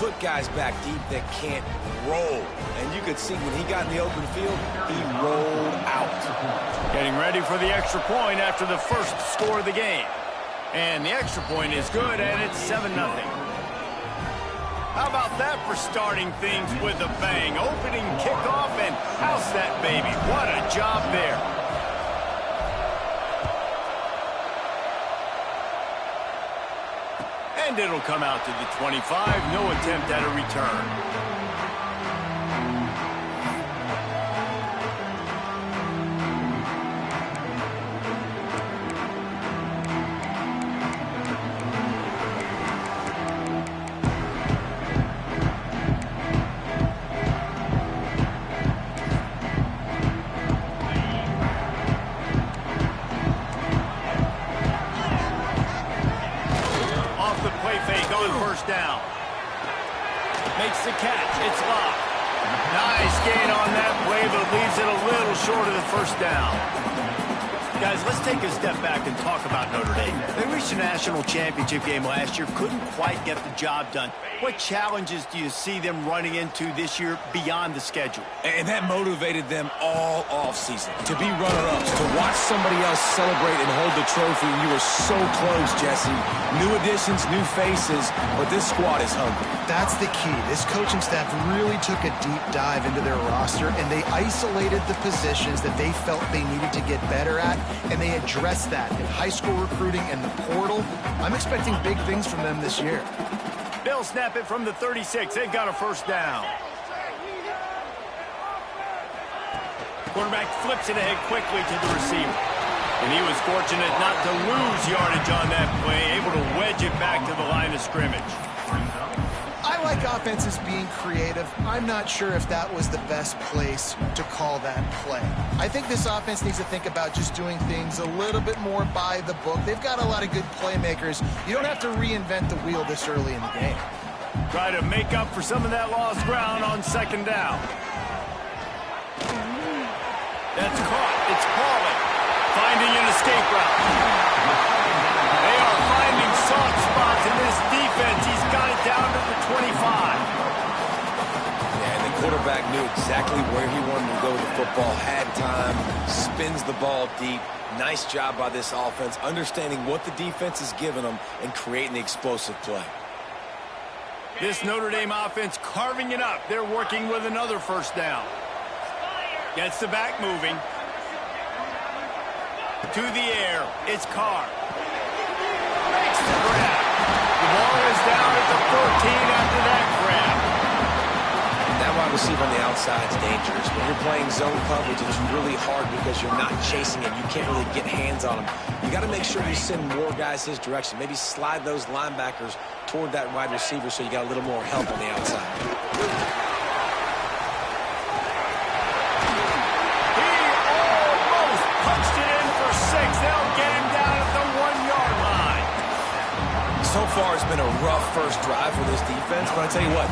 put guys back deep that can't roll. And you could see when he got in the open field, he rolled out. Getting ready for the extra point after the first score of the game. And the extra point is good, and it's 7-0. How about that for starting things with a bang? Opening kickoff and house that baby. What a job there. And it'll come out to the 25. No attempt at a return. Down. Makes the catch. It's locked. Nice gain on that play, but leaves it a little short of the first down. Guys, let's take a step back and talk about Notre Dame. They reached a national championship game last year, couldn't quite get the job done. What challenges do you see them running into this year beyond the schedule? And that motivated them all offseason. To be runner-ups, to watch somebody else celebrate and hold the trophy, you were so close, Jesse. New additions, new faces, but this squad is hungry. That's the key. This coaching staff really took a deep dive into their roster, and they isolated the positions that they felt they needed to get better at, and they addressed that in high school recruiting and the portal. I'm expecting big things from them this year. They'll snap it from the 36. They've got a first down. Quarterback flips it ahead quickly to the receiver. And he was fortunate not to lose yardage on that play, able to wedge it back to the line of scrimmage. I like offenses being creative. I'm not sure if that was the best place to call that play. I think this offense needs to think about just doing things a little bit more by the book. They've got a lot of good playmakers. You don't have to reinvent the wheel this early in the game. Try to make up for some of that lost ground on second down. That's caught. It's Pauling. Finding an escape route. They are finding soft spots in this defense. He's got it down to the 25. Yeah, and the quarterback knew exactly where he wanted to go with the football, had time, spins the ball deep. Nice job by this offense, understanding what the defense is giving them and creating the explosive play. This Notre Dame offense carving it up. They're working with another first down. Gets the back moving. To the air. It's Carr. Makes the grab. The ball is down at the 14 after that grab. That wide receiver on the outside is dangerous. When you're playing zone coverage, it's really hard because you're not chasing it. You can't really get hands on him. You got to make sure you send more guys his direction. Maybe slide those linebackers toward that wide receiver so you got a little more help on the outside. They'll get him down at the 1-yard line. So far, it's been a rough first drive for this defense, but I tell you what,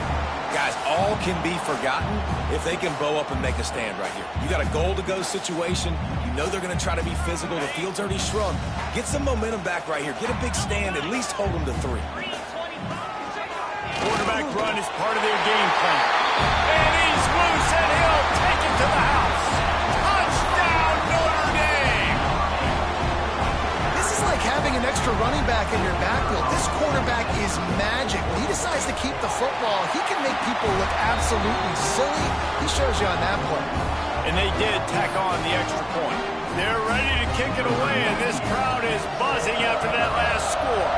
guys, all can be forgotten if they can bow up and make a stand right here. You got a goal-to-go situation. You know they're going to try to be physical. The field's already shrunk. Get some momentum back right here. Get a big stand. At least hold them to 3. Quarterback run is part of their game plan. And he's loose, and he'll take it to the house. Touchdown, Notre Dame! This is like having an extra running back in your backfield. This quarterback is magic. When he decides to keep the football, he can make people look absolutely silly. He shows you on that play. And they did tack on the extra point. They're ready to kick it away, and this crowd is buzzing after that last score.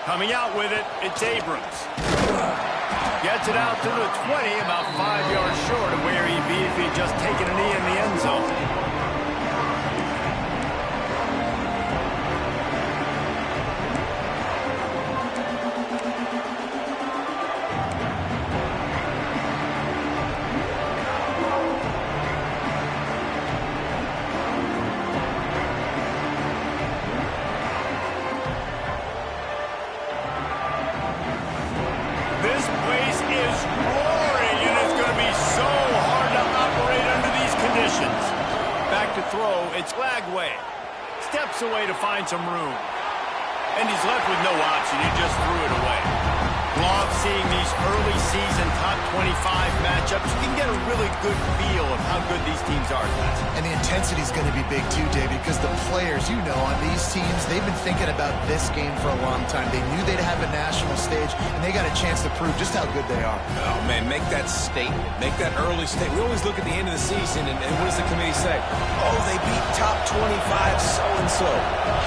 Coming out with it, it's Abrams. Gets it out to the 20, about 5 yards short of where he'd be if he'd just taken a knee in the end zone. Throw, it's Lagway. Steps away to find some room. And he's left with no option. He just threw it away. Love seeing these early season top 25 matchups. You can get a really good feel of how good these teams are, guys. And the intensity is going to be big too, David, because the players, you know, on these teams, they've been thinking about this game for a long time. They knew they'd have a national stage, and they got a chance to prove just how good they are. Oh, man, make that statement. Make that early statement. We always look at the end of the season, and what does the committee say? Oh, they beat top 25 so-and-so.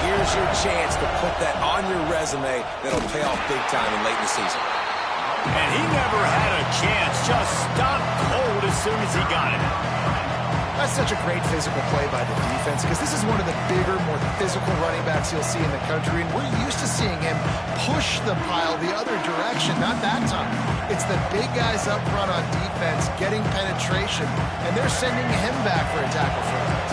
Here's your chance to put that on your resume that'll pay off big time in late in the season. And he never had a chance. Just stopped cold as soon as he got it. That's such a great physical play by the defense because this is one of the bigger, more physical running backs you'll see in the country, and we're used to seeing him push the pile the other direction. Not that time. It's the big guys up front on defense getting penetration, and they're sending him back for a tackle for that.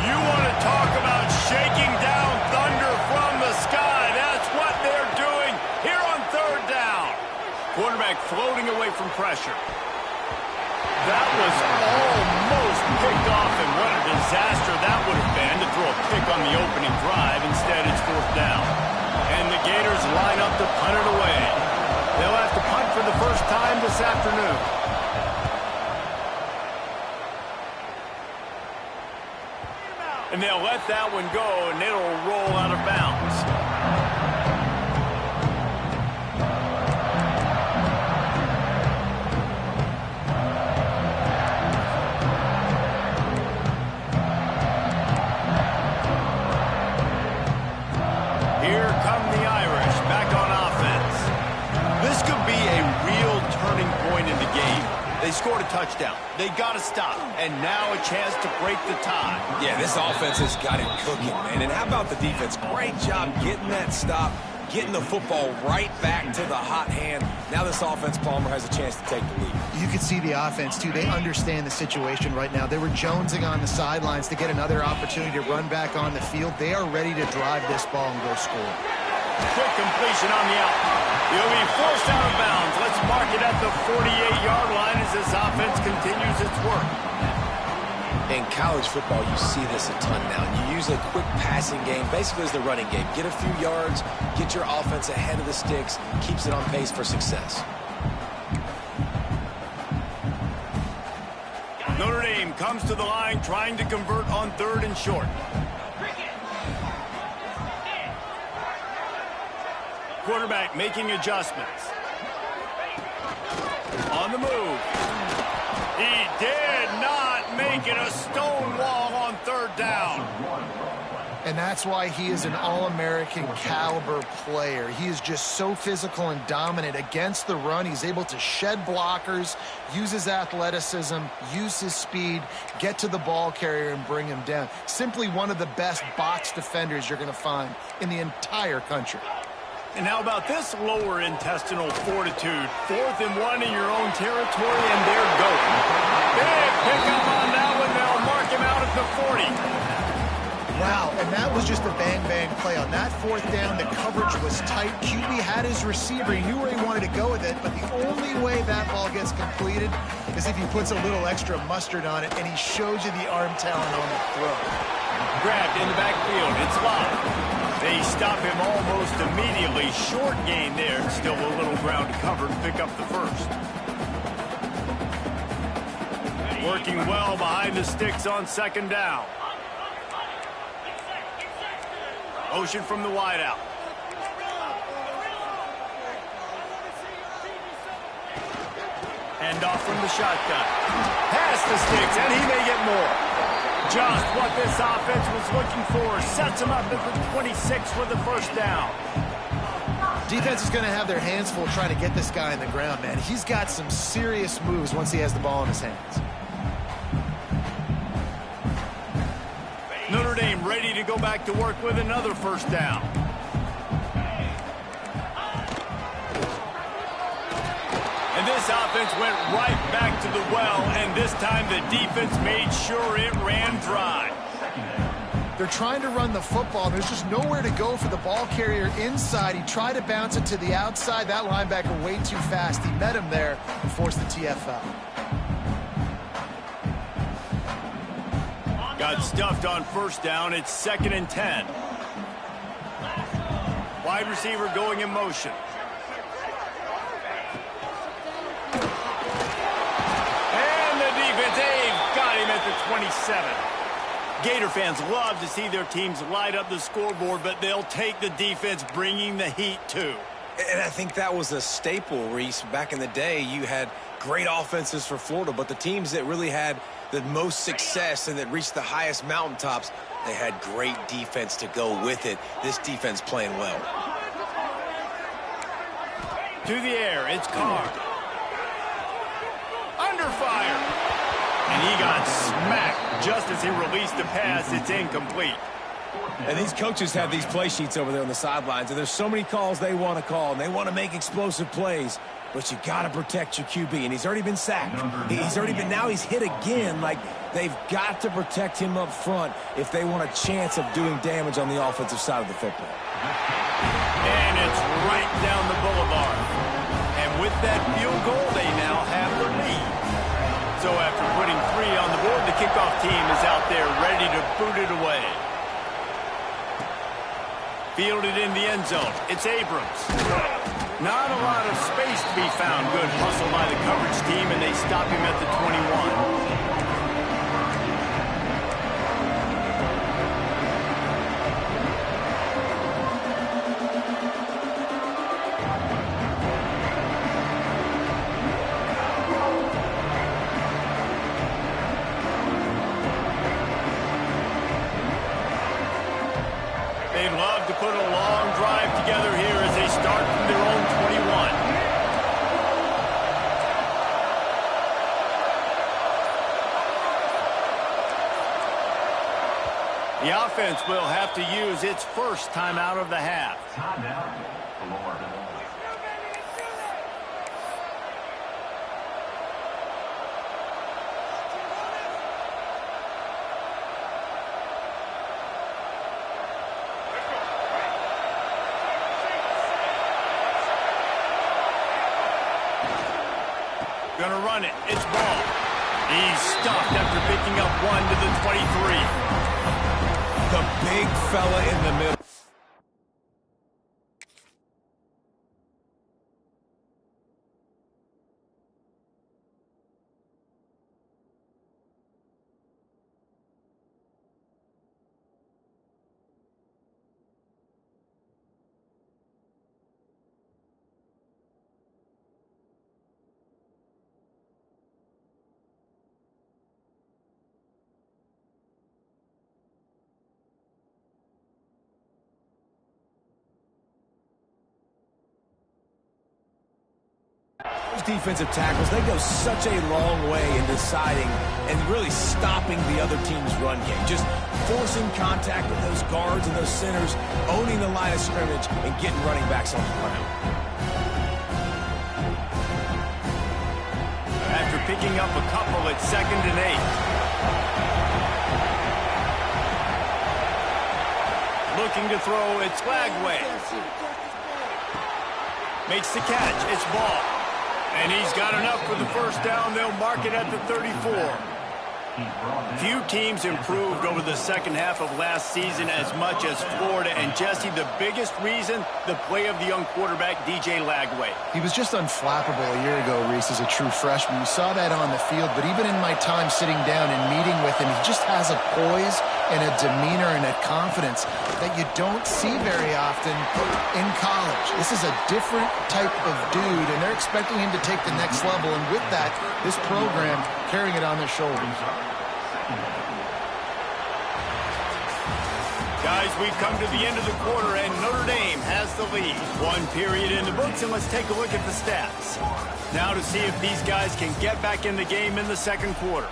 You want to talk about shaking down thunder from the sky. That's what they're doing here on third down. Quarterback floating away from pressure. That was almost picked off, and what a disaster that would have been to throw a pick on the opening drive. Instead, it's fourth down. And the Gators line up to punt it away. They'll have to punt for the first time this afternoon. And they'll let that one go, and it'll roll out of bounds. Here come the Irish back on offense. This could be a real turning point in the game. They scored a touchdown. They got to stop. And now a chance to break the tie. Yeah, this offense has got it cooking, man. And how about the defense? Great job getting that stop, getting the football right back to the hot hand. Now this offense, Palmer, has a chance to take the lead. You can see the offense, too. They understand the situation right now. They were jonesing on the sidelines to get another opportunity to run back on the field. They are ready to drive this ball and go score. Quick completion on the out. He'll be forced out of bounds. Let's mark it at the 48-yard line as this offense continues its work. In college football, you see this a ton now. You use a quick passing game, basically as the running game. Get a few yards, get your offense ahead of the sticks, keeps it on pace for success. Notre Dame comes to the line trying to convert on third and short. Quarterback making adjustments. On the move. He did not make it a stone wall on third down. And that's why he is an All-American caliber player. He is just so physical and dominant against the run. He's able to shed blockers, use his athleticism, use his speed, get to the ball carrier and bring him down. Simply one of the best box defenders you're going to find in the entire country. And how about this lower intestinal fortitude? 4th and 1 in your own territory, and they're going. Big pickup on that one. They'll mark him out at the 40. Wow, and that was just a bang-bang play. On that fourth down, the coverage was tight. QB had his receiver. He knew where he wanted to go with it, but the only way that ball gets completed is if he puts a little extra mustard on it, and he shows you the arm talent on the throw. Grabbed in the backfield. It's locked. They stop him almost immediately. Short gain there. Still a little ground to cover to pick up the first. Working well behind the sticks on second down. Motion from the wideout. Hand off from the shotgun. Past the sticks, and he may get more. Just what this offense was looking for. Sets him up at the 26 for the first down. Defense is going to have their hands full trying to get this guy on the ground, man. He's got some serious moves once he has the ball in his hands. Notre Dame ready to go back to work with another first down. And this offense went right back to the well, and this time the defense made sure it ran dry. They're trying to run the football. There's just nowhere to go for the ball carrier inside. He tried to bounce it to the outside. That linebacker way too fast. He met him there and forced the TFL. Got stuffed on first down. It's 2nd and 10. Wide receiver going in motion. And the defense, they've got him at the 27. Gator fans love to see their teams light up the scoreboard, but they'll take the defense bringing the heat too. And I think that was a staple, Reese. Back in the day, you had great offenses for Florida, but the teams that really had the most success and that reached the highest mountaintops, they had great defense to go with it. This defense playing well. To the air, it's Carr. Under fire. And he got smacked just as he released the pass. It's incomplete. And these coaches have these play sheets over there on the sidelines, and there's so many calls they want to call, and they want to make explosive plays, but you got to protect your QB, and he's already been sacked. Now he's hit again. Like, they've got to protect him up front if they want a chance of doing damage on the offensive side of the football. And it's right down the boulevard. And with that field goal, they now have the lead. So after putting 3 on the board, the kickoff team is out there ready to boot it away. Fielded in the end zone. It's Abrams. Not a lot of space to be found. Good hustle by the coverage team, and they stop him at the 21. They'd love to put a long drive together here as they start from their own 21. The offense will have to use its first timeout of the half. Gonna run it. It's ball. He's stopped after picking up 1 to the 23. The big fella in the middle. Those defensive tackles, they go such a long way in deciding and really stopping the other team's run game. Just forcing contact with those guards and those centers, owning the line of scrimmage, and getting running backs on the ground. After picking up a couple, it's 2nd and 8. Looking to throw, it's Lagway. Makes the catch, it's Ball. And he's got enough for the first down. They'll mark it at the 34. Few teams improved over the second half of last season as much as Florida. And, Jesse, the biggest reason, the play of the young quarterback, DJ Lagway. He was just unflappable a year ago, Reese, as a true freshman. You saw that on the field, but even in my time sitting down and meeting with him, he just has a poise and a demeanor and a confidence that you don't see very often in college. This is a different type of dude, and they're expecting him to take the next level. And with that, this program carrying it on their shoulders. Guys, we've come to the end of the quarter, and Notre Dame has the lead. 1 period in the books, and let's take a look at the stats. Now to see if these guys can get back in the game in the second quarter.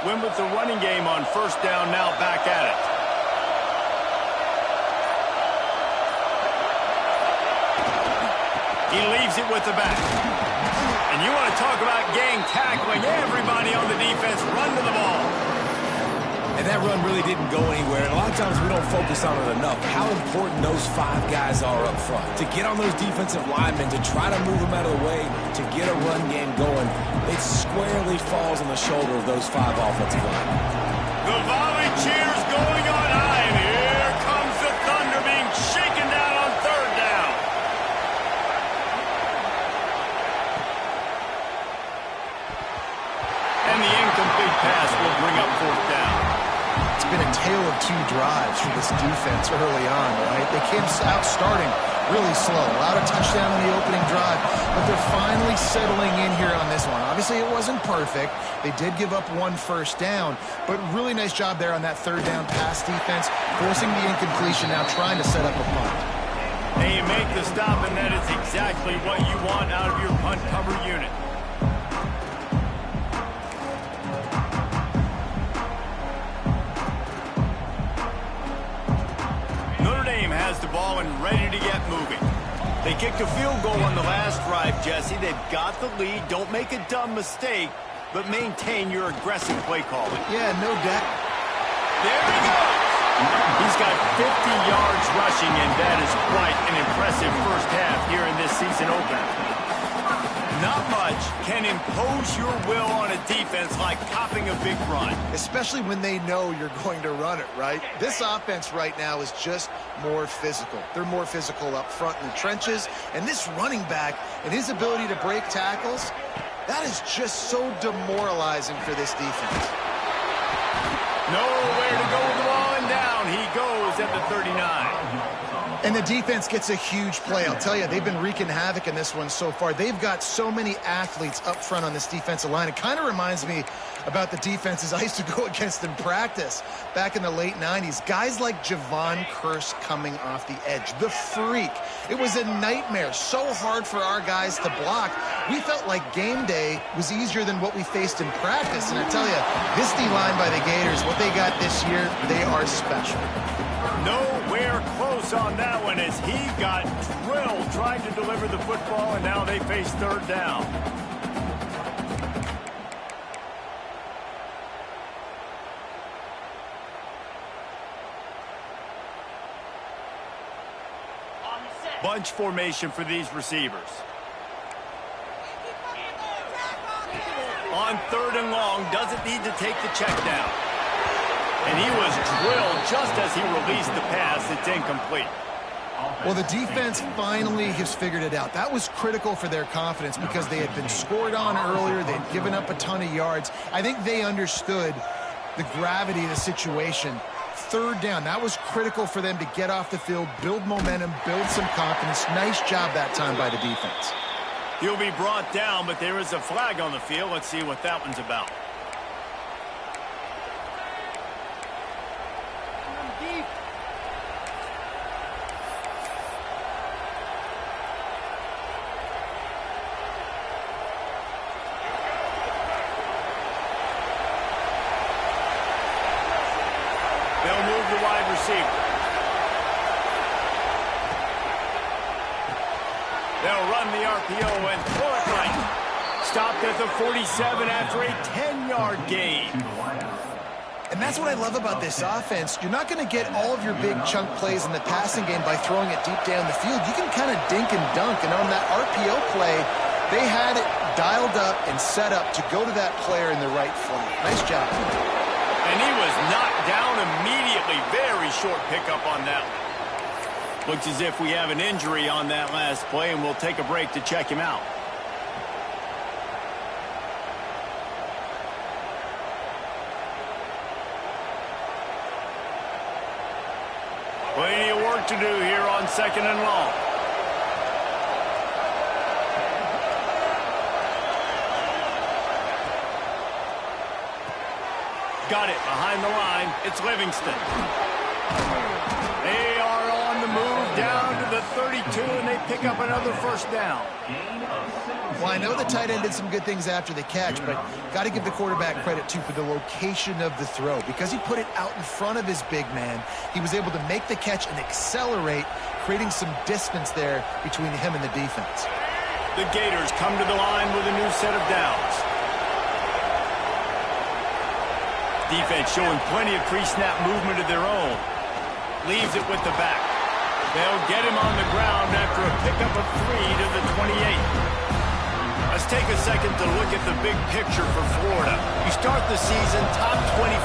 Win with the running game on first down, now back at it. He leaves it with the back. And you want to talk about gang tackling. Everybody on the defense run to the ball. And that run really didn't go anywhere. And a lot of times we don't focus on it enough, how important those 5 guys are up front. To get on those defensive linemen, to try to move them out of the way, to get a run game going, it squarely falls on the shoulder of those 5 offensive linemen. The volley cheers going on high, and here comes the Thunder being shaken down on 3rd down. And the incomplete pass will bring up 4th down. It's been a tale of 2 drives for this defense early on, right? They came out starting really slow, allowed a touchdown on the opening drive, but they're finally settling in here on this one. Obviously, it wasn't perfect. They did give up 1 first down, but really nice job there on that 3rd down pass defense, forcing the incompletion, now trying to set up a punt. And you make the stop, and that is exactly what you want out of your punt cover unit. Has the ball and ready to get moving. They kicked a field goal on the last drive, Jesse. They've got the lead. Don't make a dumb mistake, but maintain your aggressive play calling. Yeah, no doubt. There he goes. He's got 50 yards rushing, and that is quite an impressive first half here in this season opener. Not much can impose your will on a defense like copping a big run. Especially when they know you're going to run it, right? This offense right now is just more physical. They're more physical up front in the trenches. And this running back and his ability to break tackles, that is just so demoralizing for this defense. Nowhere to go with the ball, and down he goes at the 39. And the defense gets a huge play. I'll tell you, they've been wreaking havoc in this one so far. They've got so many athletes up front on this defensive line. It kind of reminds me about the defenses I used to go against in practice back in the late 90s. Guys like Javon Curse coming off the edge. The Freak. It was a nightmare. So hard for our guys to block. We felt like game day was easier than what we faced in practice. And I tell you, this D-line by the Gators, what they got this year, they are special. Nowhere close on that one as he got drilled trying to deliver the football, and now they face 3rd down. Bunch formation for these receivers. On 3rd and long, doesn't need to take the check down. And he was drilled just as he released the pass. It's incomplete. Well, the defense finally has figured it out. That was critical for their confidence because they had been scored on earlier. They had given up a ton of yards. I think they understood the gravity of the situation. 3rd down, that was critical for them to get off the field, build momentum, build some confidence. Nice job that time by the defense. He'll be brought down, but there is a flag on the field. Let's see what that one's about. They'll move the wide receiver. They'll run the RPO and throw it right. Stopped at the 47 after a 10-yard gain. And that's what I love about this offense. You're not going to get all of your big chunk plays in the passing game by throwing it deep down the field. You can kind of dink and dunk. And on that RPO play, they had it dialed up and set up to go to that player in the right flat. Nice job. And he was knocked down immediately. Very short pickup on that one. Looks as if we have an injury on that last play, and we'll take a break to check him out. Plenty of work to do here on 2nd and long. Got it behind the line. It's Livingston. They are on the move down to the 32, and they pick up another 1st down. Well, I know the tight end did some good things after the catch, but got to give the quarterback credit, too, for the location of the throw. Because he put it out in front of his big man, he was able to make the catch and accelerate, creating some distance there between him and the defense. The Gators come to the line with a new set of downs. Defense showing plenty of pre-snap movement of their own. Leaves it with the back. They'll get him on the ground after a pickup of 3 to the 28. Let's take a second to look at the big picture for Florida. You start the season top 25.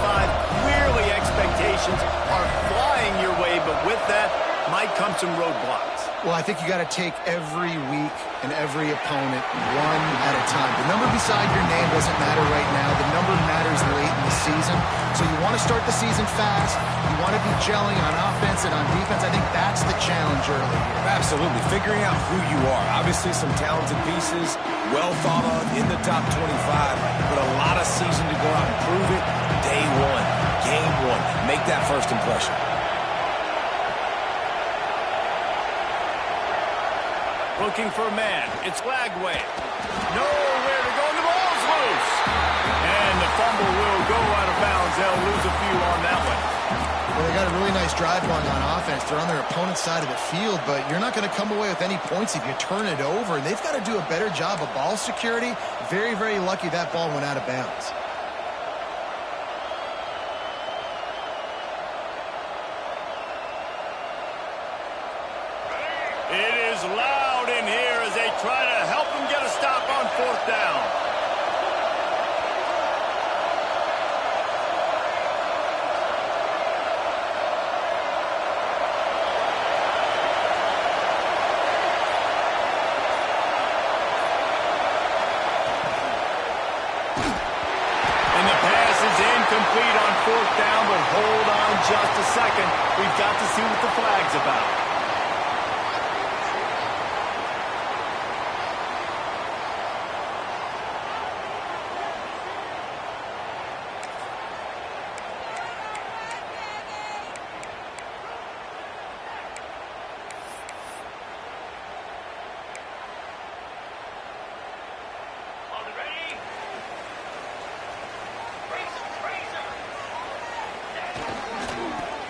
Clearly expectations are flying your way, but with that might come some roadblocks. Well, I think you got to take every week and every opponent one at a time. The number beside your name doesn't matter right now. The number matters late in the season. So you want to start the season fast. You want to be gelling on offense and on defense. I think that's the challenge early here. Absolutely. Figuring out who you are. Obviously some talented pieces, well thought of in the top 25, but a lot of season to go out and prove it. Day one, game one. Make that first impression. Looking for a man. It's Lagway. Nowhere to go, and the ball's loose. And the fumble will go out of bounds. They'll lose a few on that one. Well, they got a really nice drive going on offense. They're on their opponent's side of the field, but you're not going to come away with any points if you turn it over. And they've got to do a better job of ball security. Very, very lucky that ball went out of bounds. It is loud in here as they try to help him get a stop on 4th down. And the pass is incomplete on 4th down, but hold on just a second. We've got to see what the flag's about.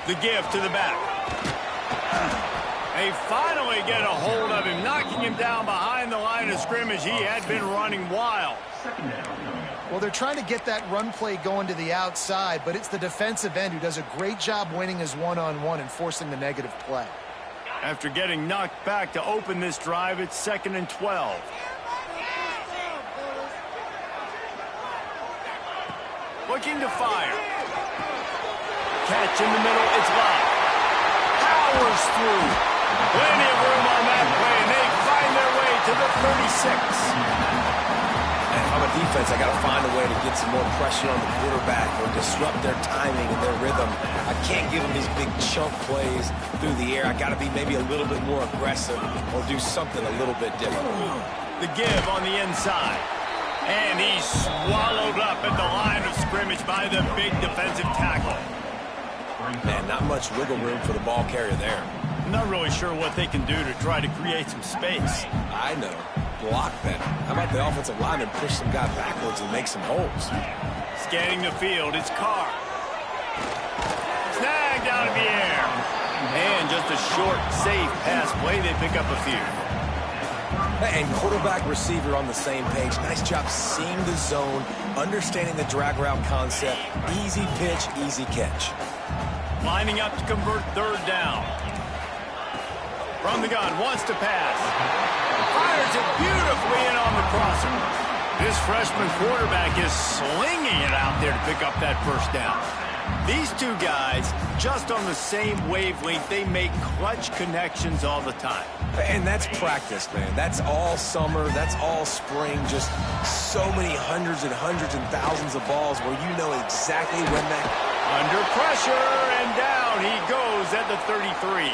The give to the back. They finally get a hold of him, knocking him down behind the line of scrimmage. He had been running wild. Well, they're trying to get that run play going to the outside, but it's the defensive end who does a great job winning his one-on-one and forcing the negative play. After getting knocked back to open this drive, it's 2nd and 12. Looking to fire. Catch in the middle, it's locked. Powers through. Plenty of room on that play, and they find their way to the 36. And if I'm a defense, I got to find a way to get some more pressure on the quarterback or disrupt their timing and their rhythm. I can't give them these big chunk plays through the air. I got to be maybe a little bit more aggressive or do something a little bit different. The give on the inside. And he's swallowed up at the line of scrimmage by the big defensive tackle. Man, not much wiggle room for the ball carrier there. I'm not really sure what they can do to try to create some space. I know. Block that. How about the offensive lineman push some guy backwards and make some holes? Scanning the field, it's Carr. Snagged out of the air. And just a short, safe pass play. They pick up a few. And quarterback receiver on the same page. Nice job seeing the zone, understanding the drag route concept. Easy pitch, easy catch. Lining up to convert 3rd down. From the gun, wants to pass. Fires it beautifully in on the crosser. This freshman quarterback is slinging it out there to pick up that 1st down. These two guys, just on the same wavelength, they make clutch connections all the time. And that's practice, man. That's all summer. That's all spring. Just so many hundreds and thousands of balls where you know exactly when that... Under pressure, and down he goes at the 33.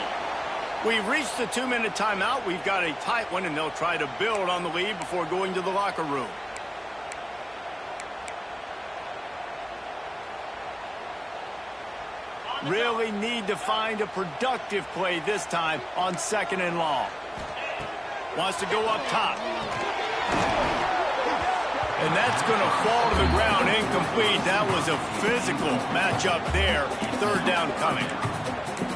We've reached the 2-minute timeout. We've got a tight one, and they'll try to build on the lead before going to the locker room. Really need to find a productive play this time on 2nd and long. Wants to go up top. And that's going to fall to the ground incomplete. That was a physical matchup there. 3rd down coming.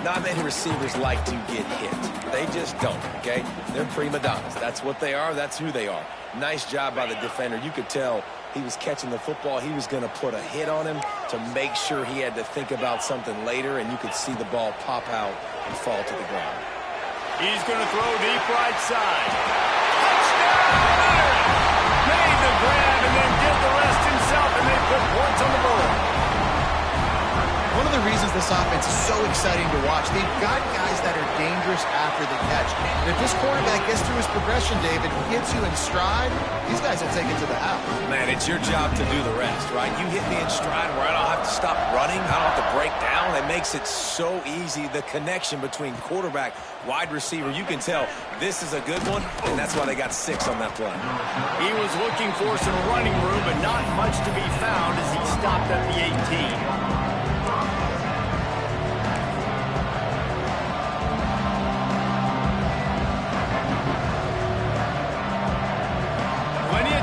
Not many receivers like to get hit. They just don't, okay? They're prima donnas. That's what they are. That's who they are. Nice job by the defender. You could tell he was catching the football, he was going to put a hit on him to make sure he had to think about something later, and you could see the ball pop out and fall to the ground. He's going to throw deep right side. Touchdown! Made the grab and then did the rest himself, and they put points on the board. One of the reasons this offense is so exciting to watch, they've got guys that are dangerous after the catch. And if this quarterback gets through his progression, David, hits you in stride, these guys will take it to the house. Man, it's your job to do the rest, right? You hit me in stride where I don't have to stop running, I don't have to break down. It makes it so easy. The connection between quarterback, wide receiver, you can tell this is a good one, and that's why they got 6 on that play. He was looking for some running room, but not much to be found as he stopped at the 18.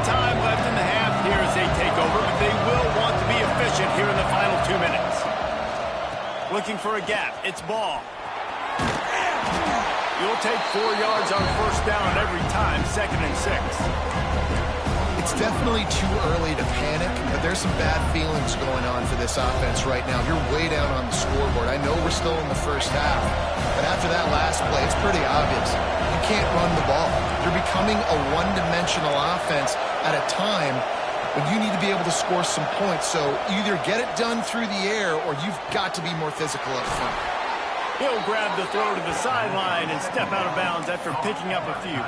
Time left in the half here as they take over, but they will want to be efficient here in the final 2 minutes. Looking for a gap. It's ball. You'll take 4 yards on first down every time, 2nd and 6. It's definitely too early to panic, but there's some bad feelings going on for this offense right now. You're way down on the scoreboard. I know we're still in the first half, but after that last play, it's pretty obvious. You can't run the ball. You're becoming a one-dimensional offense at a time when you need to be able to score some points. So either get it done through the air or you've got to be more physical up front. He'll grab the throw to the sideline and step out of bounds after picking up a few.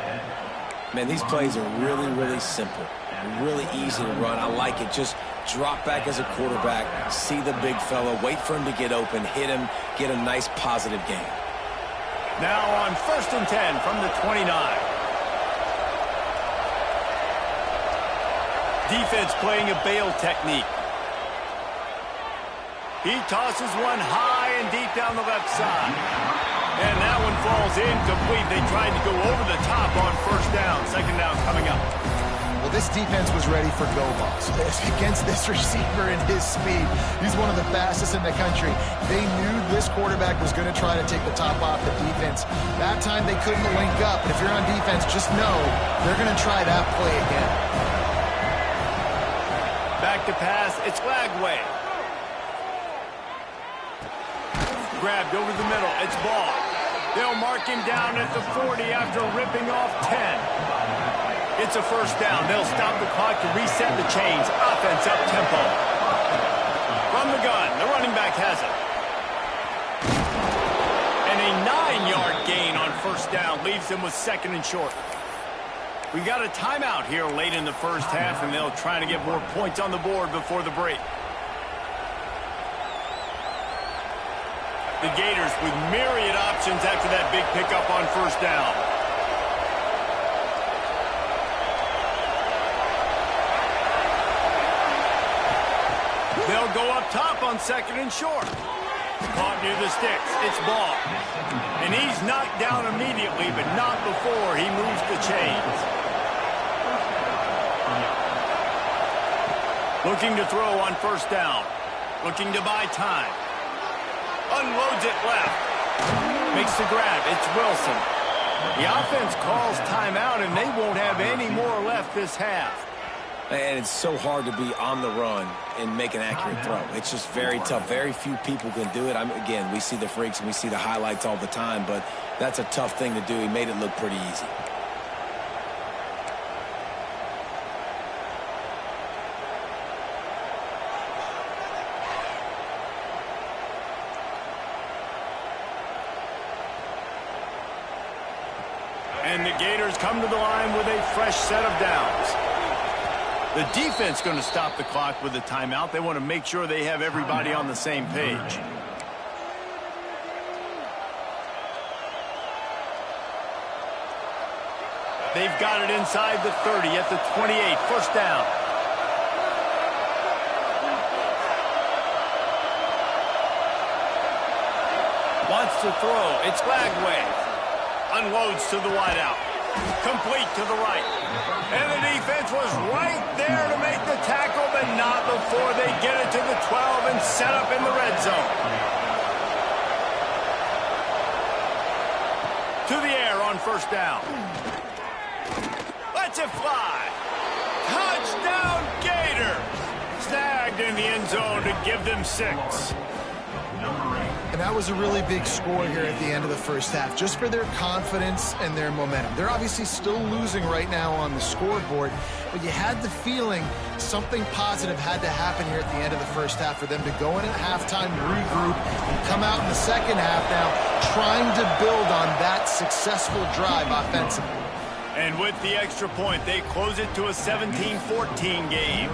Man, these plays are really, really simple. Really easy to run. I like it. Just drop back as a quarterback, see the big fella, wait for him to get open, hit him, get a nice positive gain. Now on 1st and 10 from the 29. Defense playing a bail technique. He tosses one high and deep down the left side. And that one falls incomplete. They tried to go over the top on first down. 2nd down coming up. Well, this defense was ready for go-balls against this receiver and his speed. He's one of the fastest in the country. They knew this quarterback was going to try to take the top off the defense. That time they couldn't link up. But if you're on defense, just know they're going to try that play again. Back to pass. It's Lagway. Grabbed over the middle. It's ball. They'll mark him down at the 40 after ripping off 10. It's a first down. They'll stop the clock to reset the chains. Offense up tempo. From the gun, the running back has it. And a 9-yard gain on first down leaves them with 2nd and short. We got a timeout here late in the first half, and they'll try to get more points on the board before the break. The Gators with myriad options after that big pickup on first down. They'll go up top on 2nd and short. Caught near the sticks. It's ball. And he's knocked down immediately, but not before he moves the chains. Looking to throw on first down. Looking to buy time. Unloads it left. Makes the grab. It's Wilson. The offense calls timeout, and they won't have any more left this half. And it's so hard to be on the run and make an accurate throw. It's just very tough. Very few people can do it. Again, we see the freaks and we see the highlights all the time, but that's a tough thing to do. He made it look pretty easy. And the Gators come to the line with a fresh set of downs. The defense going to stop the clock with a timeout. They want to make sure they have everybody on the same page. They've got it inside the 30 at the 28. First down. Wants to throw. It's Lagway. Unloads to the wideout. Complete to the right. And the defense was right there to make the tackle, but not before they get it to the 12 and set up in the red zone. To the air on first down. Lets it fly. Touchdown, Gator! Gator snagged in the end zone to give them 6. And that was a really big score here at the end of the first half, just for their confidence and their momentum. They're obviously still losing right now on the scoreboard, but you had the feeling something positive had to happen here at the end of the first half for them to go in at halftime, regroup, and come out in the second half now trying to build on that successful drive offensively. And with the extra point, they close it to a 17-14 game.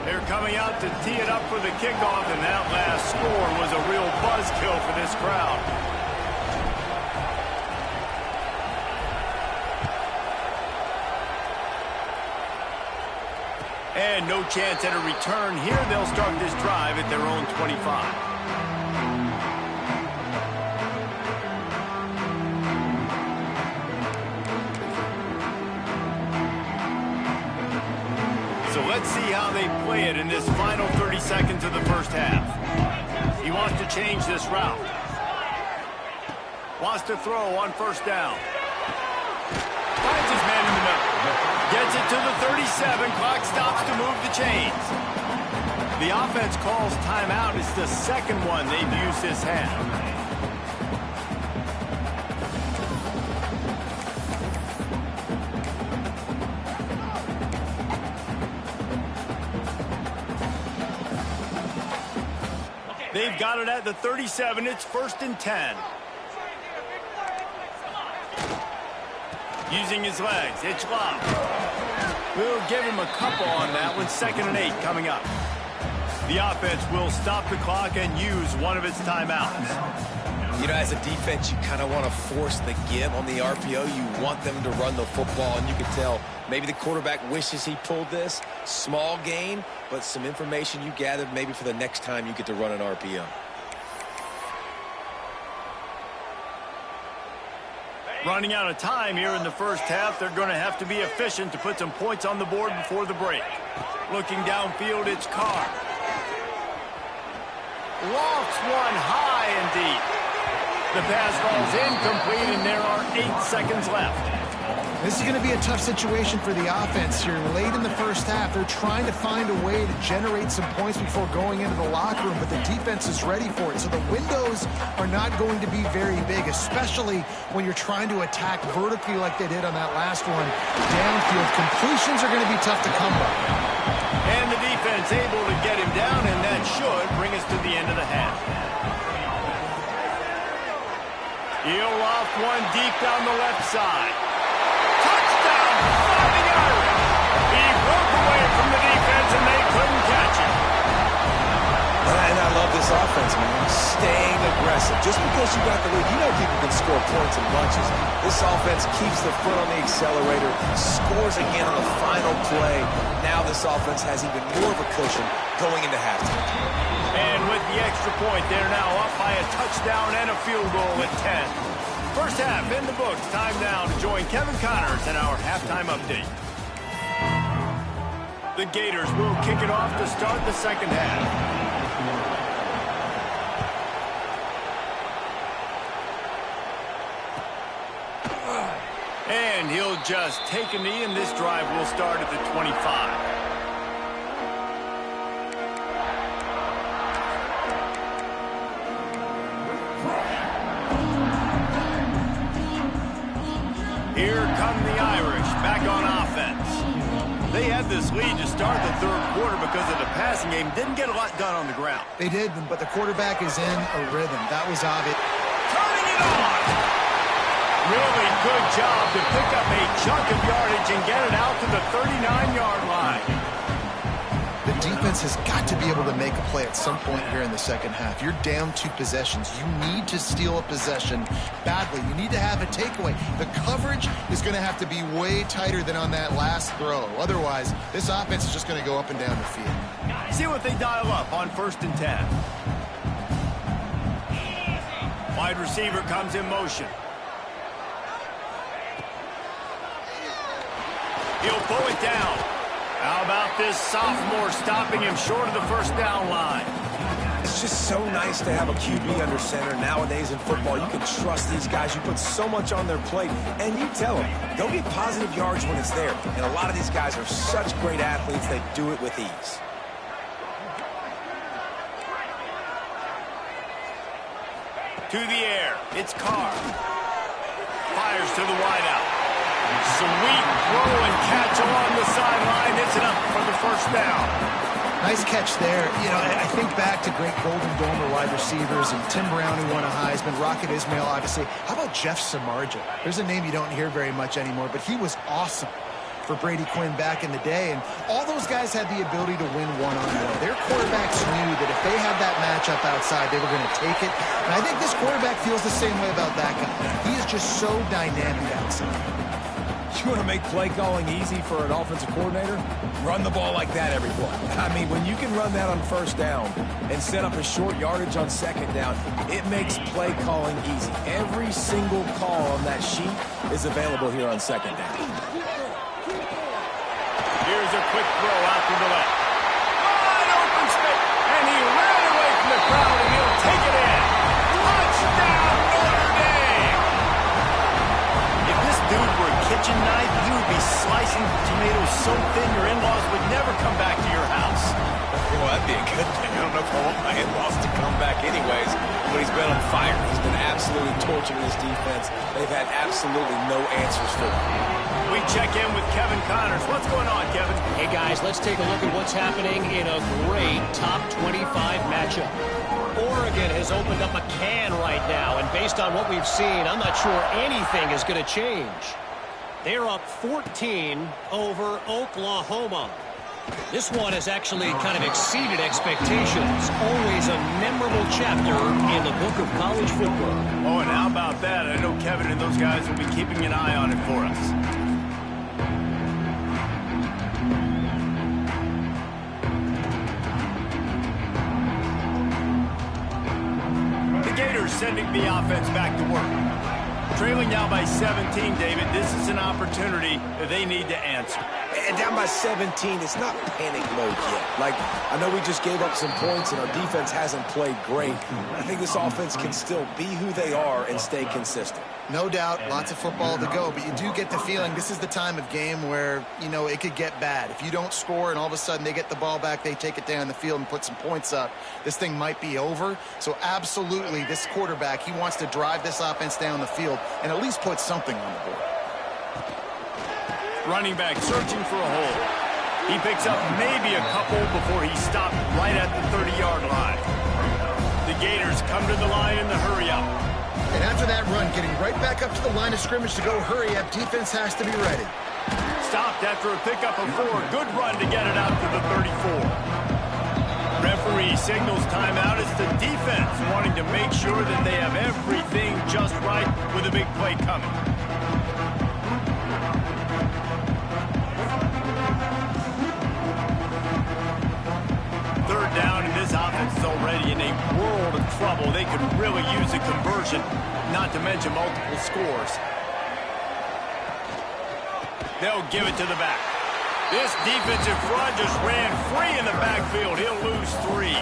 They're coming out to tee it up for the kickoff, and that last score was a real buzzkill for this crowd. And no chance at a return here. They'll start this drive at their own 25. So let's see how they play it in this final 30 seconds of the first half. He wants to change this route. Wants to throw on first down. Finds his man in the middle. Gets it to the 37. Clock stops to move the chains. The offense calls timeout. It's the second one they've used this half. They've got it at the 37. It's 1st and 10. Using his legs. It's locked. We'll give him a couple on that one. 2nd and 8 coming up. The offense will stop the clock and use one of its timeouts. You know, as a defense, you kind of want to force the give on the RPO. You want them to run the football, and you can tell maybe the quarterback wishes he pulled this. Small gain, but some information you gathered maybe for the next time you get to run an RPO. Running out of time here in the first half. They're going to have to be efficient to put some points on the board before the break. Looking downfield, it's Carr. Lofts one high and deep. The pass falls incomplete, and there are 8 seconds left. This is going to be a tough situation for the offense here. Late in the first half, they're trying to find a way to generate some points before going into the locker room, but the defense is ready for it. So the windows are not going to be very big, especially when you're trying to attack vertically like they did on that last one. Downfield completions are going to be tough to come by. And the defense able to get him down, and that should bring us to the end of the half. He'll loft one deep down the left side. Touchdown, Fighting Irish. He broke away from the defense, and they couldn't catch him. And I love this offense, man. Staying aggressive. Just because you got the lead, you know people can score points in bunches. This offense keeps the foot on the accelerator, scores again on the final play. Now this offense has even more of a cushion going into halftime. And with the extra point, they're now up by a touchdown and a field goal at 10. First half in the books. Time now to join Kevin Connors in our halftime update. The Gators will kick it off to start the second half. And he'll just take a knee, and this drive will start at the 25. Here come the Irish back on offense. They had this lead to start the third quarter because of the passing game. Didn't get a lot done on the ground. They did, but the quarterback is in a rhythm. That was obvious. Turning it on! Really good job to pick up a chunk of yardage and get it out to the 39-yard line. The defense has got to be able to make a play at some point here in the second half. You're down 2 possessions. You need to steal a possession badly. You need to have a takeaway. The coverage is going to have to be way tighter than on that last throw. Otherwise, this offense is just going to go up and down the field. See what they dial up on 1st and 10. Wide receiver comes in motion. He'll pull it down. How about this sophomore stopping him short of the first down line? It's just so nice to have a QB under center. Nowadays in football, you can trust these guys. You put so much on their plate, and you tell them, go get positive yards when it's there. And a lot of these guys are such great athletes, they do it with ease. To the air, it's Carr. Fires to the wideout. Sweet throw and catch along the sideline. It's it up for the first down. Nice catch there. You know, I think back to great Golden Domer wide receivers and Tim Brown, who won a Heisman, Rocket Ismail, obviously. How about Jeff Samardzija? There's a name you don't hear very much anymore, but he was awesome for Brady Quinn back in the day, and all those guys had the ability to win one-on-one. Their quarterbacks knew that if they had that matchup outside, they were going to take it, and I think this quarterback feels the same way about that guy. He is just so dynamic outside. You want to make play calling easy for an offensive coordinator? Run the ball like that every play. I mean, when you can run that on first down and set up a short yardage on second down, it makes play calling easy. Every single call on that sheet is available here on second down. Here's a quick throw out to the left. Wide open space, and he ran away from the crowd, and he'll take it in. Touchdown, Notre Dame! If this dude were a kitchen knife, he would be slicing tomatoes so thin your in-laws would never come back to your house. Well, that'd be a good thing. I don't know if I want my in-laws to come back anyways, but he's been on fire. He's been absolutely torching this defense. They've had absolutely no answers for him. We check in with Kevin Connors. What's going on, Kevin? Hey, guys, let's take a look at what's happening in a great top 25 matchup. Oregon has opened up a can right now, and based on what we've seen, I'm not sure anything is going to change. They're up 14 over Oklahoma. This one has actually kind of exceeded expectations. Always a memorable chapter in the book of college football. Oh, and how about that? I know Kevin and those guys will be keeping an eye on it for us. The Gators sending the offense back to work. Trailing now by 17, David. This is an opportunity that they need to answer. And down by 17, it's not panic mode yet. Like, I know we just gave up some points and our defense hasn't played great. I think this offense can still be who they are and stay consistent. No doubt, lots of football to go, but you do get the feeling this is the time of game where, you know, it could get bad. If you don't score and all of a sudden they get the ball back, they take it down the field and put some points up, this thing might be over. So absolutely, this quarterback, he wants to drive this offense down the field and at least put something on the board. Running back searching for a hole. He picks up maybe a couple before he stopped right at the 30-yard line. The Gators come to the line in the hurry-up. And after that run, getting right back up to the line of scrimmage to go hurry up, defense has to be ready. Stopped after a pickup of 4. Good run to get it out to the 34. Referee signals timeout. It's the defense wanting to make sure that they have everything just right with a big play coming. Third down, and this offense is already in a world of trouble. They could really use a conversion, not to mention multiple scores. They'll give it to the back. This defensive front just ran free in the backfield. He'll lose 3.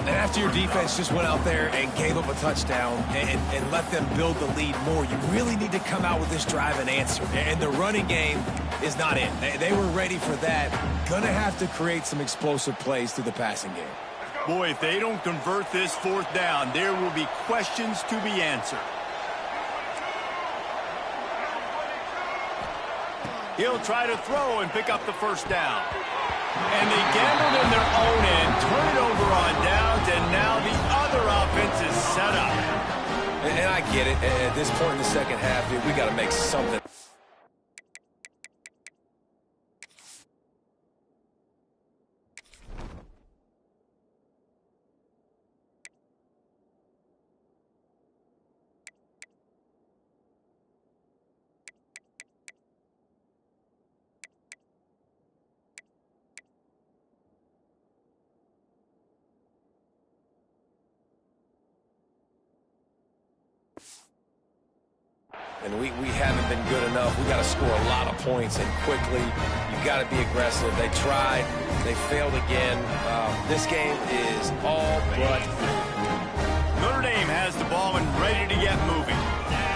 And after your defense just went out there and gave up a touchdown and let them build the lead more, you really need to come out with this drive and answer. And the running game is not in. They were ready for that. Gonna have to create some explosive plays through the passing game. Boy, if they don't convert this 4th down, there will be questions to be answered. He'll try to throw and pick up the first down. And they gambled in their own end, turn it over on downs, and now the other offense is set up. And I get it. At this point in the second half, dude, we got to make something. and we haven't been good enough. We got to score a lot of points and quickly. You got to be aggressive. They tried. They failed again. This game is all but. Notre Dame has the ball and ready to get moving.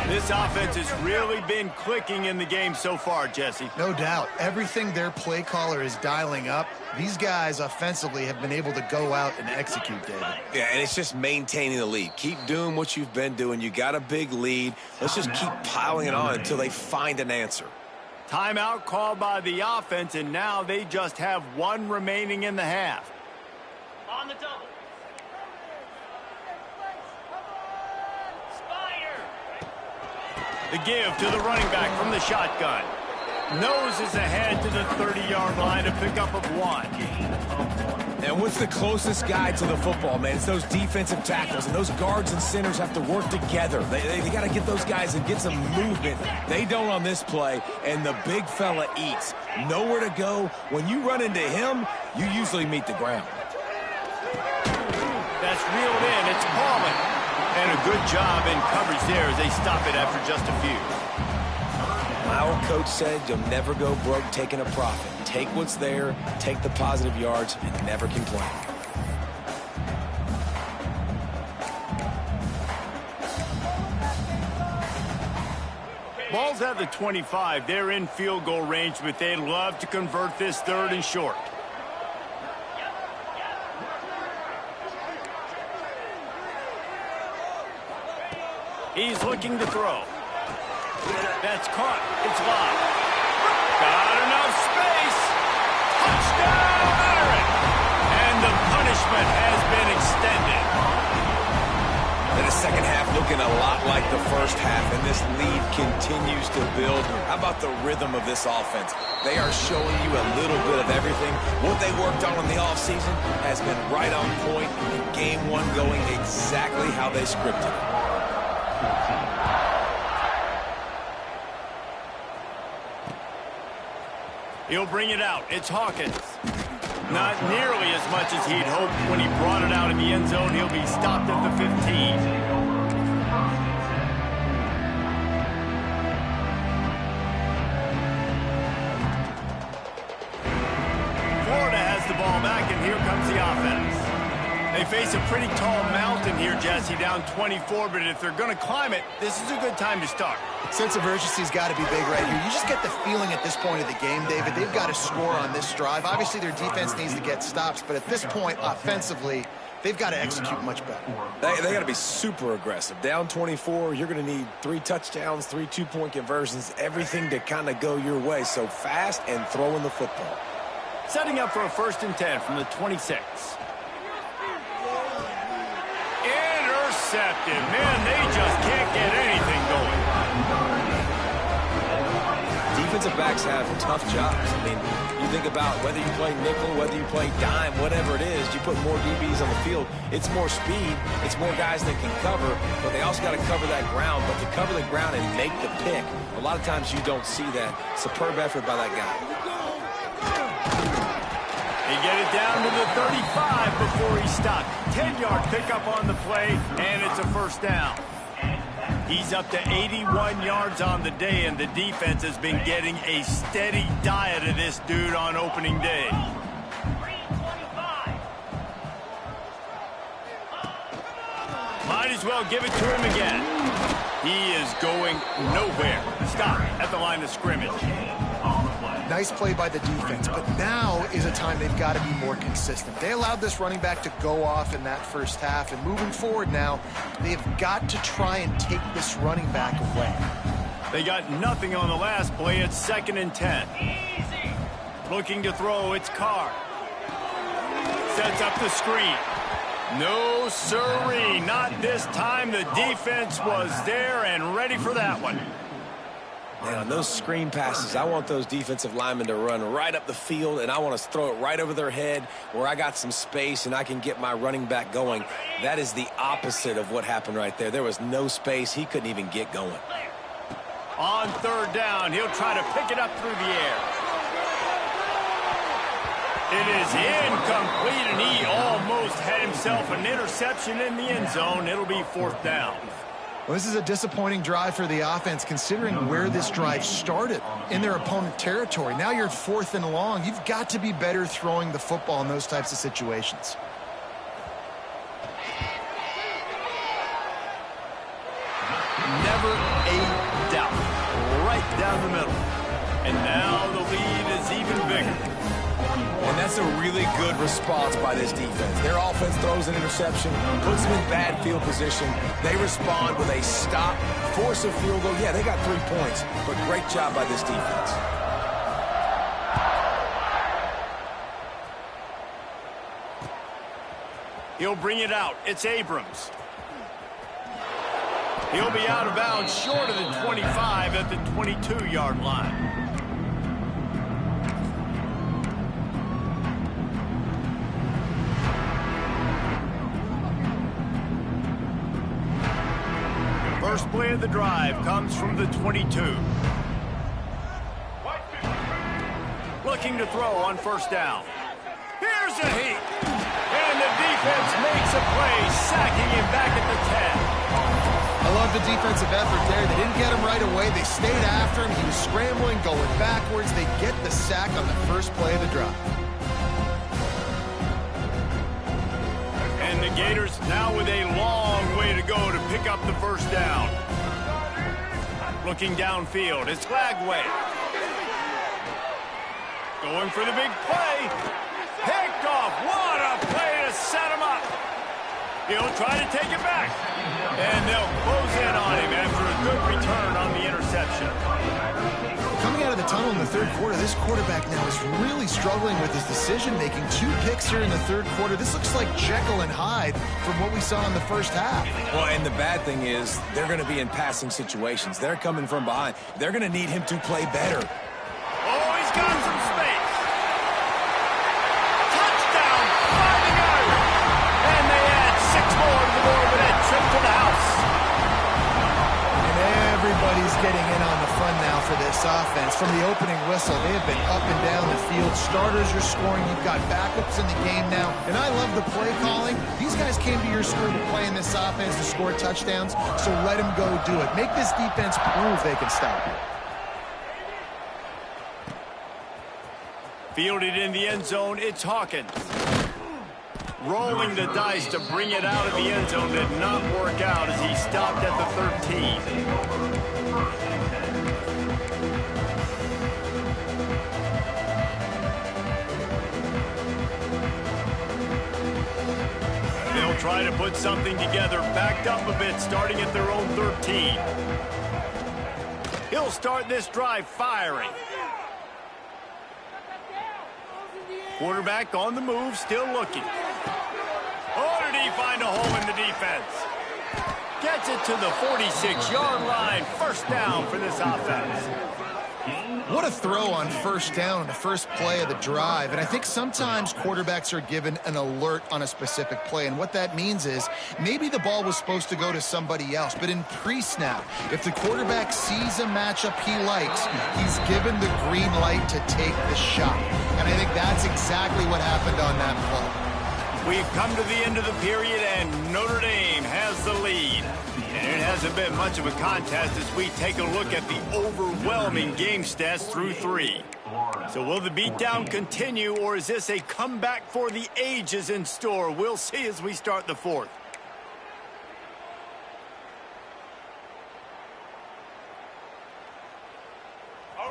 This offense has really been clicking in the game so far, Jesse. No doubt. Everything their play caller is dialing up, these guys offensively have been able to go out and execute, David. Yeah, and it's just maintaining the lead. Keep doing what you've been doing. You got a big lead. Let's just keep piling it on until they find an answer. Timeout called by the offense, and now they just have one remaining in the half. On the double. The give to the running back from the shotgun. Noses ahead to the 30-yard line to pick up of 1. And what's the closest guy to the football, man? It's those defensive tackles, and those guards and centers have to work together. They got to get those guys and get some movement. They don't on this play, and the big fella eats. Nowhere to go. When you run into him, you usually meet the ground. That's reeled in. It's Paulin. And a good job in coverage there as they stop it after just a few. My old coach said you'll never go broke taking a profit. Take what's there, take the positive yards, and never complain. Ball's at the 25. They're in field goal range, but they'd love to convert this 3rd and short. He's looking to throw. That's caught. It's locked. Got enough space. Touchdown, Aaron. And the punishment has been extended. And the second half looking a lot like the first half, and this lead continues to build. How about the rhythm of this offense? They are showing you a little bit of everything. What they worked on in the offseason has been right on point. Game 1 going exactly how they scripted it. He'll bring it out. It's Hawkins. Not nearly as much as he'd hoped when he brought it out in the end zone. He'll be stopped at the 15. Florida has the ball back, and here comes the offense. They face a pretty tall mountain here, Jesse, down 24, but if they're going to climb it, this is a good time to start. Sense of urgency's got to be big right here. You just get the feeling at this point of the game, David, they've got to score on this drive. Obviously, their defense needs to get stops, but at this point, offensively, they've got to execute much better. They got to be super aggressive. Down 24, you're going to need 3 touchdowns, 3 two-point conversions, everything to kind of go your way. So fast and throwing the football. Setting up for a 1st and 10 from the 26. Intercepted. Man, they just can't get anything going. Defensive backs have tough jobs. I mean, you think about whether you play nickel, whether you play dime, whatever it is, you put more DBs on the field. It's more speed. It's more guys that can cover, but they also got to cover that ground. But to cover the ground and make the pick, a lot of times you don't see that. Superb effort by that guy. They get it down to the 35 before he stopped. 10-yard pickup on the play, and it's a 1st down. He's up to 81 yards on the day, and the defense has been getting a steady diet of this dude on opening day. Might as well give it to him again. He is going nowhere. Stop at the line of scrimmage. Nice play by the defense, but now is a time they've got to be more consistent. They allowed this running back to go off in that first half, and moving forward now, they've got to try and take this running back away. They got nothing on the last play. It's 2nd and 10. Easy. Looking to throw, it's Carr. Sets up the screen. No siree, not this time. The defense was there and ready for that one. Man, on those screen passes, I want those defensive linemen to run right up the field, and I want to throw it right over their head where I got some space and I can get my running back going. That is the opposite of what happened right there. There was no space. He couldn't even get going. On 3rd down, he'll try to pick it up through the air. It is incomplete, and he almost had himself an interception in the end zone. It'll be 4th down. Well, this is a disappointing drive for the offense, considering where this drive started, in their opponent territory. Now you're 4th and long. You've got to be better throwing the football in those types of situations. Never a doubt. Right down the middle. And now the lead is even bigger. And that's a really good response by this defense. Their offense throws an interception, puts them in bad field position. They respond with a stop, force a field goal. Yeah, they got 3 points, but great job by this defense. He'll bring it out. It's Abrams. He'll be out of bounds short of the 25 at the 22-yard line. First play of the drive comes from the 22. Looking to throw on first down. Here's a heat. And the defense makes a play, sacking him back at the 10. I love the defensive effort there. They didn't get him right away. They stayed after him. He was scrambling, going backwards. They get the sack on the first play of the drive. And the Gators now with a long way to go to pick up the first down. Looking downfield, it's Flagway. Going for the big play. Picked off. What a play to set him up. He'll try to take it back. And they'll close in on him after a good return on the interception. Coming out of the tunnel in the third quarter, this quarterback now is really struggling with his decision-making. 2 picks here in the third quarter. This looks like Jekyll and Hyde from what we saw in the first half. Well, and the bad thing is they're going to be in passing situations. They're coming from behind. They're going to need him to play better. Oh, he's got some space. Touchdown, 5-yard. And they add 6 more to the board with a trip to the house. And everybody's getting in on the fun now for this offense. From the opening whistle, they have been up and down the field. Starters are scoring. You've got backups in the game now. And I love the play calling. These guys came to your school to play in this offense to score touchdowns, so let them go do it. Make this defense prove they can stop you. Fielded in the end zone, it's Hawkins. Rolling the dice to bring it out of the end zone did not work out as he stopped at the 13. They'll try to put something together, backed up a bit, starting at their own 13. He'll start this drive firing. Quarterback on the move, still looking. Oh, did he find a hole in the defense? Gets it to the 46-yard line. First down for this offense. What a throw on first down on the first play of the drive. And I think sometimes quarterbacks are given an alert on a specific play. And what that means is maybe the ball was supposed to go to somebody else. But in pre-snap, if the quarterback sees a matchup he likes, he's given the green light to take the shot. And I think that's exactly what happened on that play. We've come to the end of the period, and Notre Dame has the lead. And it hasn't been much of a contest as we take a look at the overwhelming game stats through 3. So will the beatdown continue, or is this a comeback for the ages in store? We'll see as we start the 4th.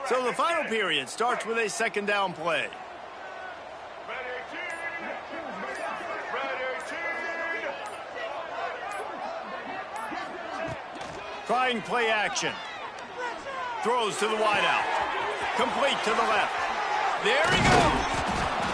So the final period starts with a second down play. Trying play action. Throws to the wideout. Complete to the left. There he goes.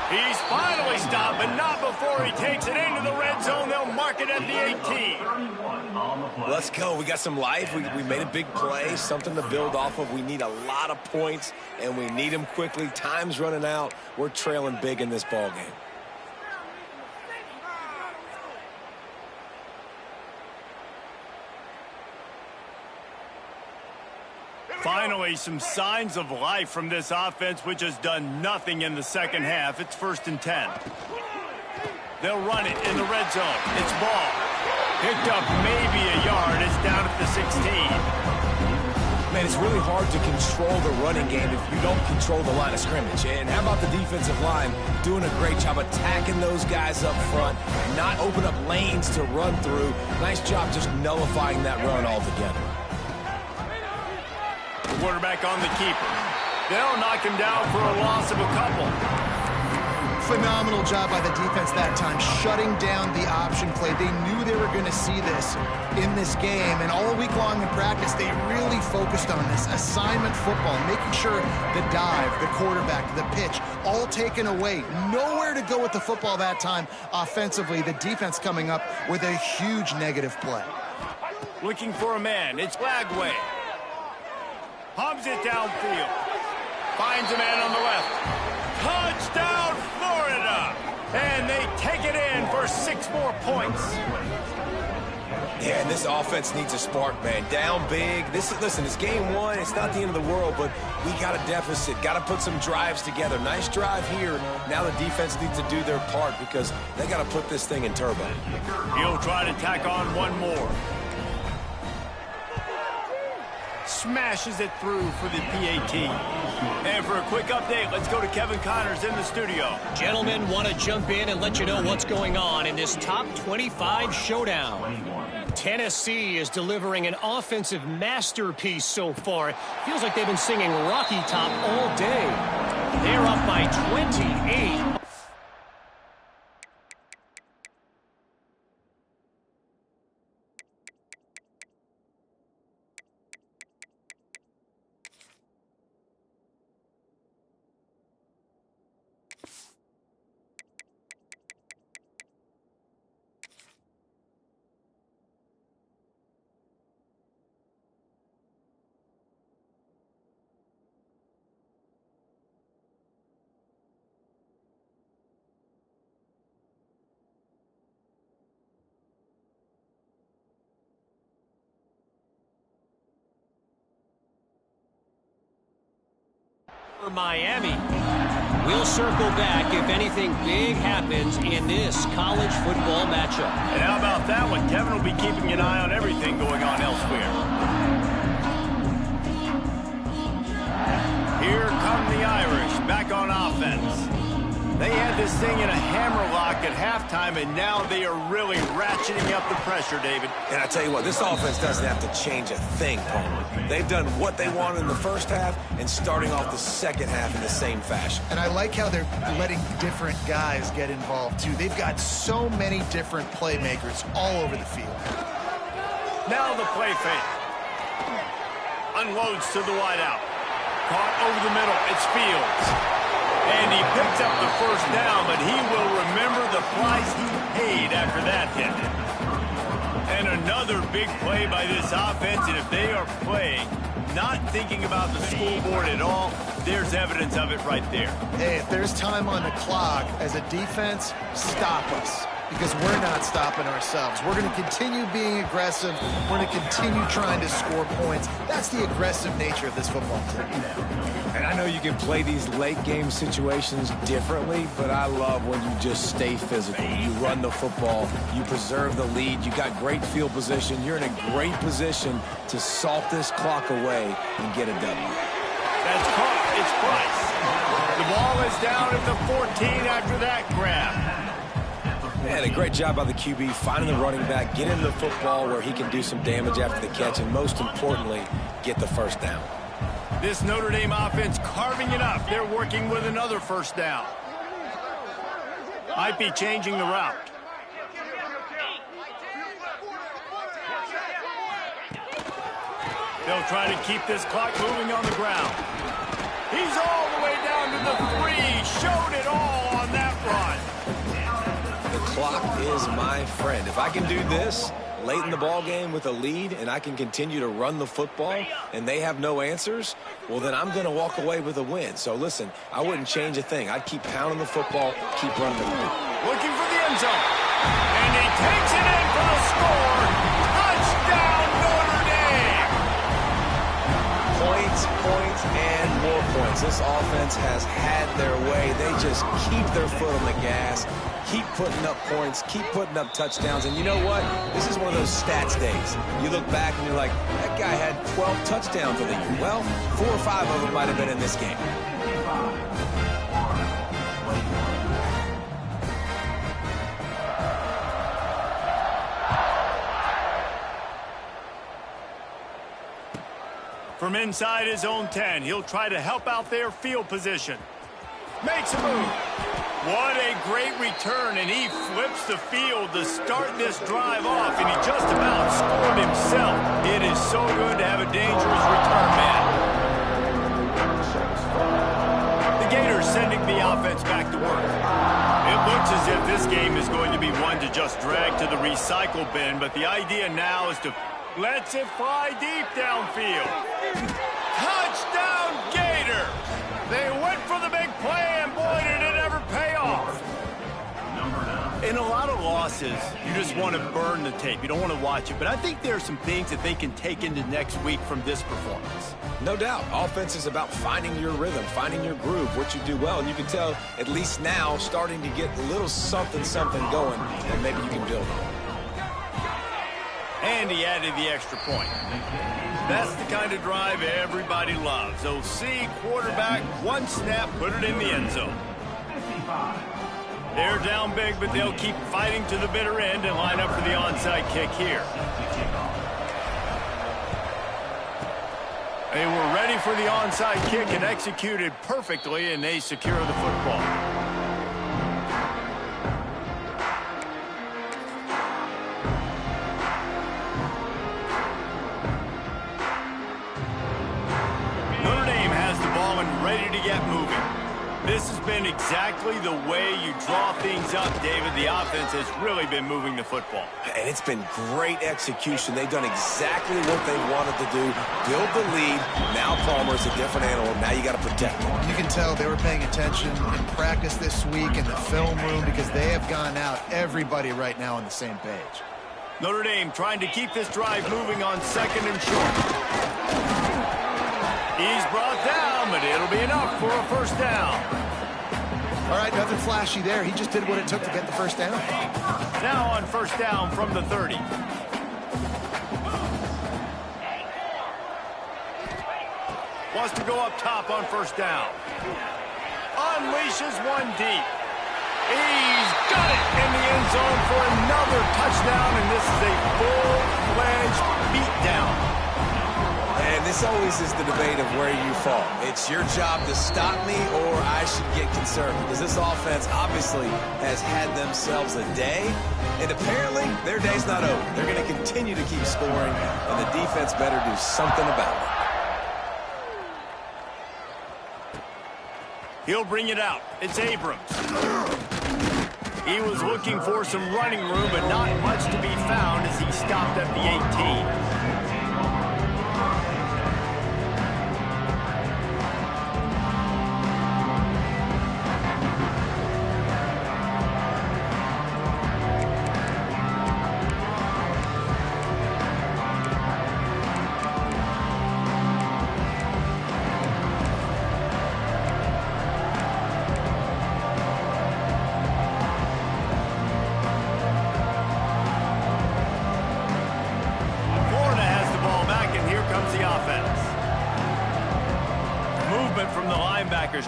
He's finally stopped, but not before he takes it into the red zone. They'll mark it at the 18. Let's go. We got some life. We made a big play, something to build off of. We need a lot of points, and we need them quickly. Time's running out. We're trailing big in this ball game. Finally, some signs of life from this offense, which has done nothing in the second half. It's 1st and 10. They'll run it in the red zone. It's ball. Picked up maybe a yard. It's down at the Man, it's really hard to control the running game if you don't control the line of scrimmage. And how about the defensive line doing a great job attacking those guys up front, not open up lanes to run through. Nice job just nullifying that run altogether. The quarterback on the keeper. They'll knock him down for a loss of a couple. Phenomenal job by the defense that time, shutting down the option play. They knew they were going to see this in this game, and all week long in practice, they really focused on this assignment football, making sure the dive, the quarterback, the pitch, all taken away. Nowhere to go with the football that time offensively. The defense coming up with a huge negative play. Looking for a man. It's Lagway. Hums it downfield. Finds a man on the left. Touchdown, Florida! And they take it in for 6 more points. Yeah, and this offense needs a spark, man. Down big. Listen, it's game 1. It's not the end of the world, but we got a deficit. Got to put some drives together. Nice drive here. Now the defense needs to do their part because they got to put this thing in turbo. He'll try to tack on one more. Smashes it through for the PAT. And for a quick update, let's go to Kevin Connors in the studio. Gentlemen, want to jump in and let you know what's going on in this top 25 showdown. Tennessee is delivering an offensive masterpiece so far. Feels like they've been singing Rocky Top all day. They're up by 28. For Miami. We'll circle back if anything big happens in this college football matchup. And how about that one? Kevin will be keeping an eye on everything going on elsewhere. Here come the Irish back on offense. They had this thing in a hammerlock at halftime, and now they are really ratcheting up the pressure, David. And I tell you what, this offense doesn't have to change a thing, Palmer. They've done what they wanted in the first half and starting off the second half in the same fashion. And I like how they're letting different guys get involved, too. They've got so many different playmakers all over the field. Now the play fake. Unloads to the wideout. Caught over the middle. It's Fields. And he picks up the first down, but he will remember the price he paid after that hit. And another big play by this offense, and if they are playing, not thinking about the scoreboard at all, there's evidence of it right there. Hey, if there's time on the clock, as a defense, stop us. Because we're not stopping ourselves. We're going to continue being aggressive. We're going to continue trying to score points. That's the aggressive nature of this football team. And I know you can play these late game situations differently, but I love when you just stay physical. You run the football, you preserve the lead, you got great field position. You're in a great position to salt this clock away and get a W. That's caught. It's Price. The ball is down at the 14 after that grab. Man, a great job by the QB finding the running back, get him the football where he can do some damage after the catch, and most importantly, get the first down. This Notre Dame offense carving it up. They're working with another first down. Might be changing the route. They'll try to keep this clock moving on the ground. He's all the way down to the 3. Showed it all on that run. The clock is my friend. If I can do this late in the ball game with a lead and I can continue to run the football and they have no answers, well, then I'm going to walk away with a win. So, listen, I wouldn't change a thing. I'd keep pounding the football, keep running the ball. Looking for the end zone. And he takes it in for the score. Touchdown, Notre Dame. Points, points, and more points. This offense has had their way. They just keep their foot on the gas, keep putting up points, keep putting up touchdowns. And you know what? This is one of those stats days. You look back and you're like, that guy had 12 touchdowns in the year. Well, 4 or 5 of them might have been in this game. From inside his own 10, he'll try to help out their field position. Makes a move. What a great return, and he flips the field to start this drive off, and he just about scored himself. It is so good to have a dangerous return man. The Gators sending the offense back to work. It looks as if this game is going to be one to just drag to the recycle bin, but the idea now is to lets it fly deep downfield. Touchdown, Gator! They went for the big play, and boy, did it ever pay off. In a lot of losses, you just want to burn the tape. You don't want to watch it. But I think there are some things that they can take into next week from this performance. No doubt. Offense is about finding your rhythm, finding your groove, what you do well. And you can tell, at least now, starting to get a little something going that maybe you can build on. And he added the extra point. That's the kind of drive everybody loves. OC, quarterback, one snap, put it in the end zone. They're down big, but they'll keep fighting to the bitter end and line up for the onside kick here. They were ready for the onside kick and executed perfectly, and they secure the football. Ready to get moving. This has been exactly the way you draw things up, David. The offense has really been moving the football. And it's been great execution. They've done exactly what they wanted to do. Build the lead. Now Palmer's a different animal. Now you got to protect him. You can tell they were paying attention in practice this week in the film room because they have gone out, everybody right now on the same page. Notre Dame trying to keep this drive moving on second and short. He's brought down, but it'll be enough for a first down. All right, nothing flashy there. He just did what it took to get the first down. Now on first down from the 30. Wants to go up top on first down. Unleashes one deep. He's got it in the end zone for another touchdown, and this is a full-fledged beatdown. And this always is the debate of where you fall. It's your job to stop me or I should get concerned because this offense obviously has had themselves a day, and apparently their day's not over. They're going to continue to keep scoring, and the defense better do something about it. He'll bring it out. It's Abrams. He was looking for some running room, but not much to be found as he stopped at the 18.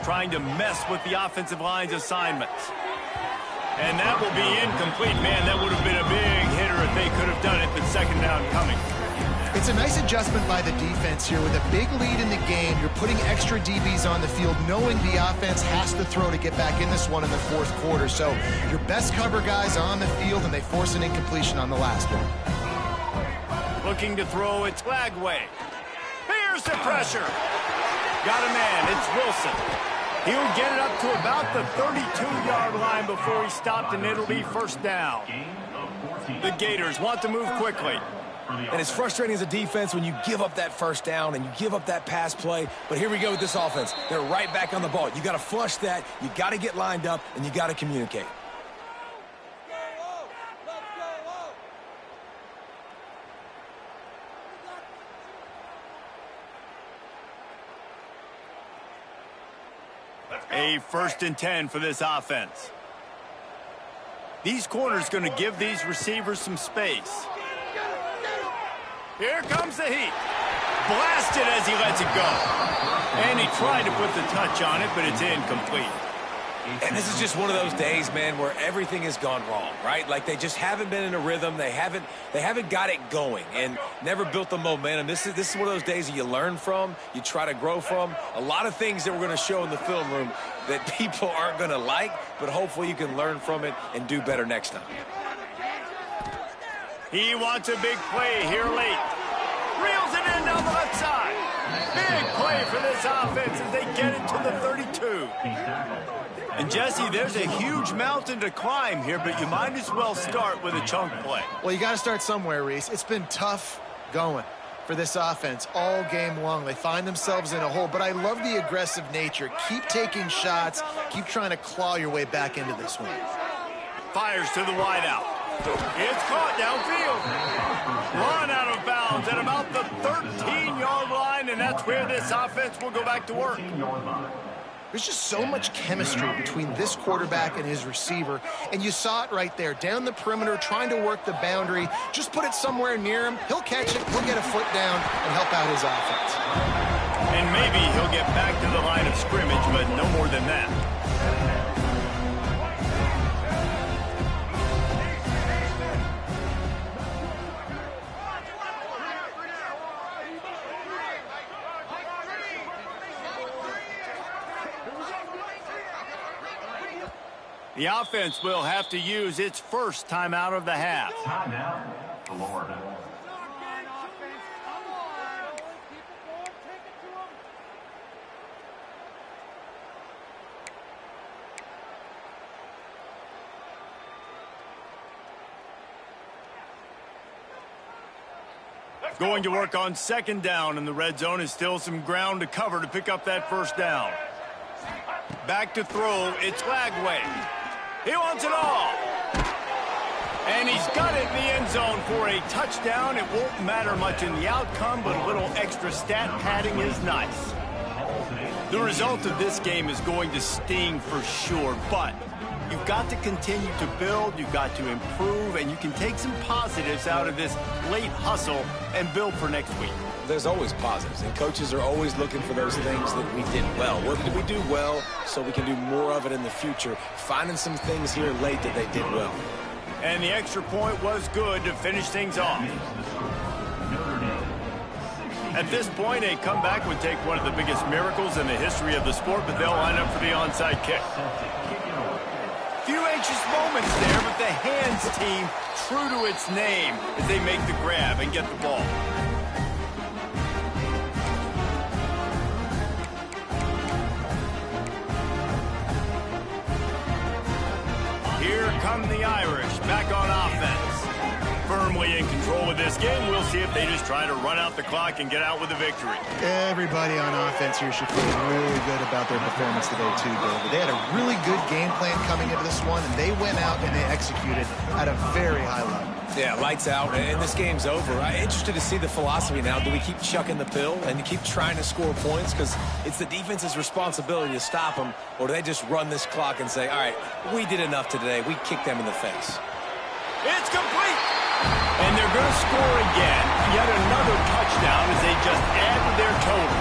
Trying to mess with the offensive line's assignments. And that will be incomplete. Man, that would have been a big hitter if they could have done it, but second down coming. It's a nice adjustment by the defense here. With a big lead in the game, you're putting extra DBs on the field, knowing the offense has to throw to get back in this one in the fourth quarter. So your best cover guys on the field, and they force an incompletion on the last one. Looking to throw, it's Lagway. Here's the pressure. Got a man, it's Wilson. He'll get it up to about the 32-yard line before he stopped, and it'll be first down. The Gators want to move quickly. And it's frustrating as a defense when you give up that first down and you give up that pass play. But here we go with this offense. They're right back on the ball. You got to flush that. You got to get lined up, and you got to communicate. A 1st and 10 for this offense. These corners going to give these receivers some space. Here comes the heat. Blasted as he lets it go. And he tried to put the touch on it, but it's incomplete. And this is just one of those days, man, where everything has gone wrong, right? Like they just haven't been in a rhythm. They haven't got it going and never built the momentum. This is one of those days that you learn from, you try to grow from. A lot of things that we're going to show in the film room that people aren't going to like, but hopefully you can learn from it and do better next time. He wants a big play here late. Reels it in down the left side. Big play for this offense as they get it to the 32. And, Jesse, there's a huge mountain to climb here, but you might as well start with a chunk play. Well, you got to start somewhere, Reese. It's been tough going for this offense all game long. They find themselves in a hole, but I love the aggressive nature. Keep taking shots. Keep trying to claw your way back into this one. Fires to the wideout. It's caught downfield. Run out of bounds at about the 13-yard line, and that's where this offense will go back to work. There's just so much chemistry between this quarterback and his receiver, and you saw it right there, down the perimeter, trying to work the boundary. Just put it somewhere near him. He'll catch it, he'll get a foot down, and help out his offense. And maybe he'll get back to the line of scrimmage, but no more than that. The offense will have to use its first timeout of the half. Timeout, Florida. Going to work on second down, and the red zone is still some ground to cover to pick up that first down. Back to throw, it's Lagway. He wants it all. And he's got it in the end zone for a touchdown. It won't matter much in the outcome, but a little extra stat padding is nice. The result of this game is going to sting for sure, but you've got to continue to build, you've got to improve, and you can take some positives out of this late hustle and build for next week. There's always positives, and coaches are always looking for those things that we did well. What did we do well so we can do more of it in the future? Finding some things here late that they did well. And the extra point was good to finish things off. At this point, a comeback would take one of the biggest miracles in the history of the sport, but they'll line up for the onside kick. Few anxious moments there, but the hands team true to its name as they make the grab and get the ball. Here come the Irish back on offense. Firmly in control of this game. We'll see if they just try to run out the clock and get out with a victory. Everybody on offense here should feel really good about their performance today too, David. They had a really good game plan coming into this one, and they went out and they executed at a very high level. Yeah, lights out, and this game's over. I'm interested to see the philosophy now. Do we keep chucking the pill and keep trying to score points because it's the defense's responsibility to stop them, or do they just run this clock and say, all right, we did enough today. We kicked them in the face. It's complete. And they're going to score again. Yet another touchdown as they just add to their total.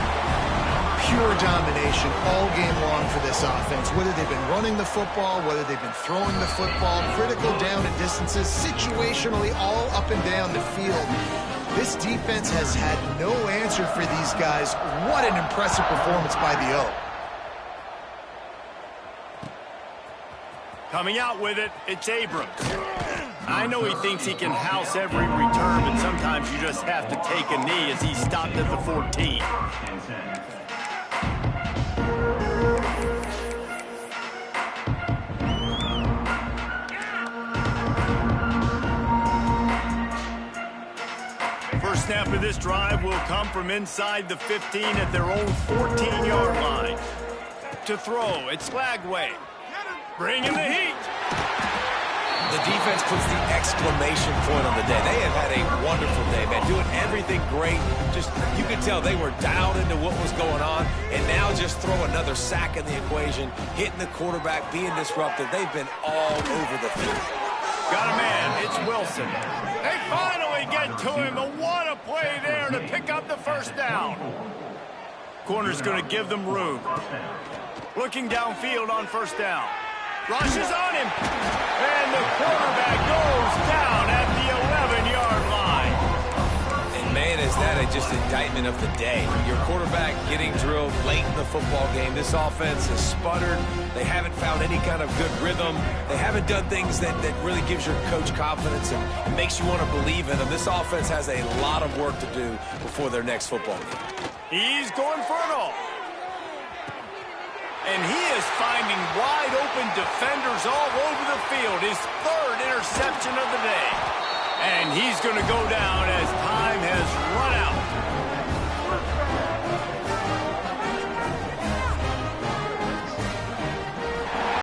Pure domination all game long for this offense. Whether they've been running the football, whether they've been throwing the football, critical down and distances, situationally all up and down the field. This defense has had no answer for these guys. What an impressive performance by the O. Coming out with it, it's Abrams. I know he thinks he can house every return, but sometimes you just have to take a knee as he stopped at the 14. First snap of this drive will come from inside the 15 at their own 14-yard line. To throw, it's Lagway. Bringing the heat. The defense puts the exclamation point on the day. They have had a wonderful day, man. Doing everything great. Just, you could tell they were dialed into what was going on. And now just throw another sack in the equation, hitting the quarterback, being disruptive. They've been all over the field. Got a man. It's Wilson. They finally get to him. And what a play there to pick up the first down. Corner's going to give them room. Looking downfield on first down. Rushes on him. And the quarterback goes down at the 11-yard line. And, man, is that just indictment of the day. Your quarterback getting drilled late in the football game. This offense has sputtered. They haven't found any kind of good rhythm. They haven't done things that really gives your coach confidence and makes you want to believe in them. This offense has a lot of work to do before their next football game. He's going for it all. And he is finding wide-open defenders all over the field. His third interception of the day. And he's going to go down as time has run out.